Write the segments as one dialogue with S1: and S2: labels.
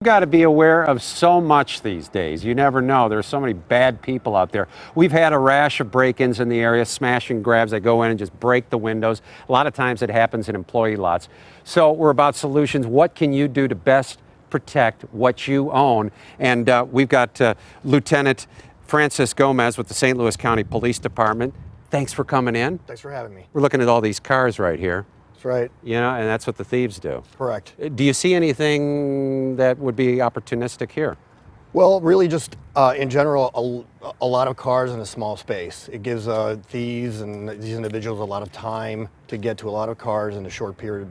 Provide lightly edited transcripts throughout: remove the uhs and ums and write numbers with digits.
S1: You've got to be aware of so much these days. You never know. There's so many bad people out there. We've had a rash of break-ins in the area, smash and grabs. They go in and just break the windows. A lot of times it happens in employee lots. So we're about solutions. What can you do to best protect what you own? And we've got Lieutenant Francis Gomez with the St. Louis County Police Department. Thanks for coming in.
S2: Thanks for having me.
S1: We're looking at all these cars right here.
S2: That's right.
S1: You know, and that's what the thieves do.
S2: Correct.
S1: Do you see anything that would be opportunistic here?
S2: Well, really just in general, a lot of cars in a small space. It gives thieves and these individuals a lot of time to get to a lot of cars in a short period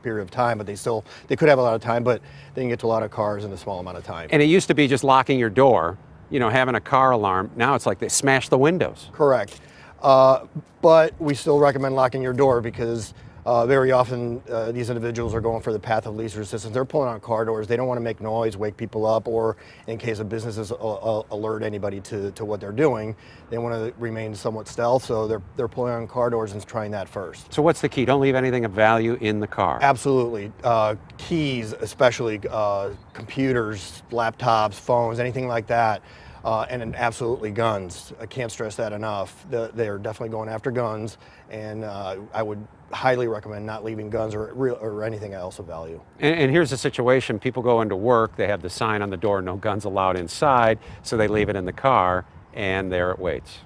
S2: of time, but they could have a lot of time, but they can get to a lot of cars in a small amount of time.
S1: And it used to be just locking your door, you know, having a car alarm. Now it's like they smash the windows.
S2: Correct. But we still recommend locking your door because very often these individuals are going for the path of least resistance. They're pulling on car doors. They don't want to make noise, wake people up, or in case of businesses, alert anybody to what they're doing. They want to remain somewhat stealth, so they're pulling on car doors and trying that first.
S1: So what's the key? Don't leave anything of value in the car.
S2: Absolutely. Keys, especially computers, laptops, phones, anything like that. And then absolutely guns. I can't stress that enough. They're definitely going after guns, and I would highly recommend not leaving guns or anything else of value.
S1: And here's the situation. People go into work, they have the sign on the door, no guns allowed inside, so they leave it in the car, and there it waits.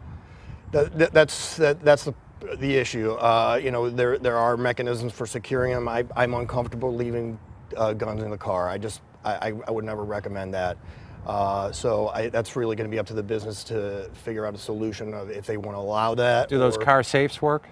S2: That's the issue. You know, there are mechanisms for securing them. I'm uncomfortable leaving guns in the car. I would never recommend that. So that's really going to be up to the business to figure out a solution of if they want to allow that.
S1: Do those car safes work?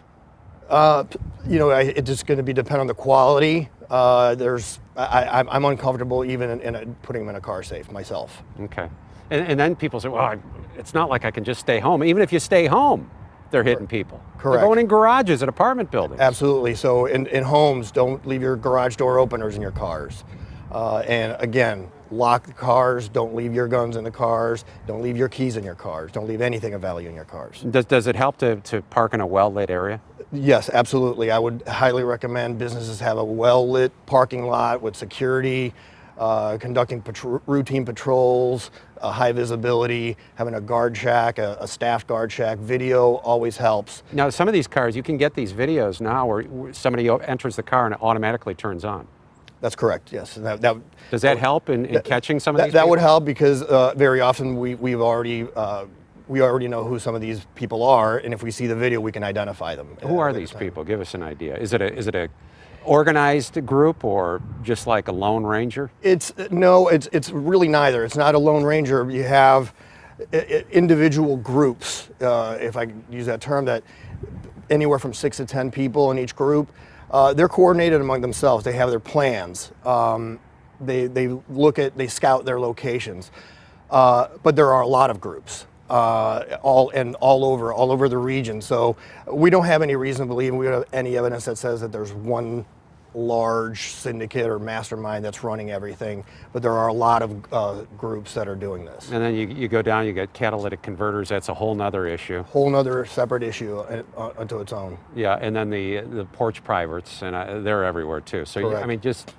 S2: You know, it's just going to depend on the quality. I'm uncomfortable even in putting them in a car safe myself.
S1: Okay. And then people say, well, it's not like I can just stay home. Even if you stay home, they're hitting people.
S2: Correct.
S1: They're going in garages at apartment buildings.
S2: Absolutely. So in homes, don't leave your garage door openers in your cars. And again, lock the cars, don't leave your guns in the cars, don't leave your keys in your cars, don't leave anything of value in your cars.
S1: Does it help to park in a well-lit area?
S2: Yes, absolutely. I would highly recommend businesses have a well-lit parking lot with security, conducting routine patrols, high visibility, having a guard shack, a staff guard shack. Video always helps.
S1: Now, some of these cars, you can get these videos now where somebody enters the car and it automatically turns on.
S2: That's correct, yes. And
S1: does that help in catching some of these
S2: That
S1: people?
S2: would help because very often we already know who some of these people are, and if we see the video, we can identify them.
S1: Who are these people? Give us an idea. Is it a organized group or just like a Lone Ranger?
S2: It's really neither. It's not a Lone Ranger. You have individual groups, if I can use that term, that anywhere from 6 to 10 people in each group. They're coordinated among themselves. They have their plans. They scout their locations. But there are a lot of groups, all over the region. So we don't have any reason to believe, we don't have any evidence that says that there's one large syndicate or mastermind that's running everything, but there are a lot of groups that are doing this.
S1: And then you go down, you get catalytic converters. That's a whole nother issue.
S2: Whole nother separate issue unto its own.
S1: Yeah, and then the porch privates, and they're everywhere too. So
S2: I
S1: mean, just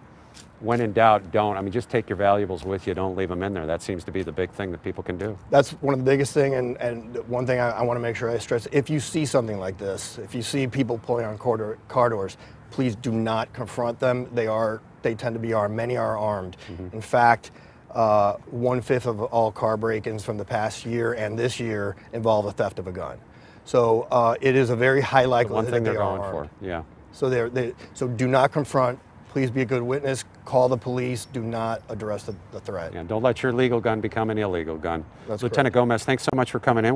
S1: when in doubt, don't. I mean, just take your valuables with you. Don't leave them in there. That seems to be the big thing that people can do.
S2: That's one of the biggest thing, and one thing I want to make sure I stress: if you see something like this, if you see people pulling on car doors, please do not confront them. They tend to be armed. Many are armed. Mm-hmm. In fact, 1/5 of all car break-ins from the past year and this year involve a theft of a gun. So it is a very high likelihood
S1: One thing
S2: that
S1: they're going
S2: armed.
S1: for, yeah.
S2: So so do not confront. Please be a good witness. Call the police. Do not address the threat.
S1: Yeah, don't let your legal gun become an illegal gun.
S2: That's
S1: Lieutenant
S2: correct.
S1: Gomez, thanks so much for coming in.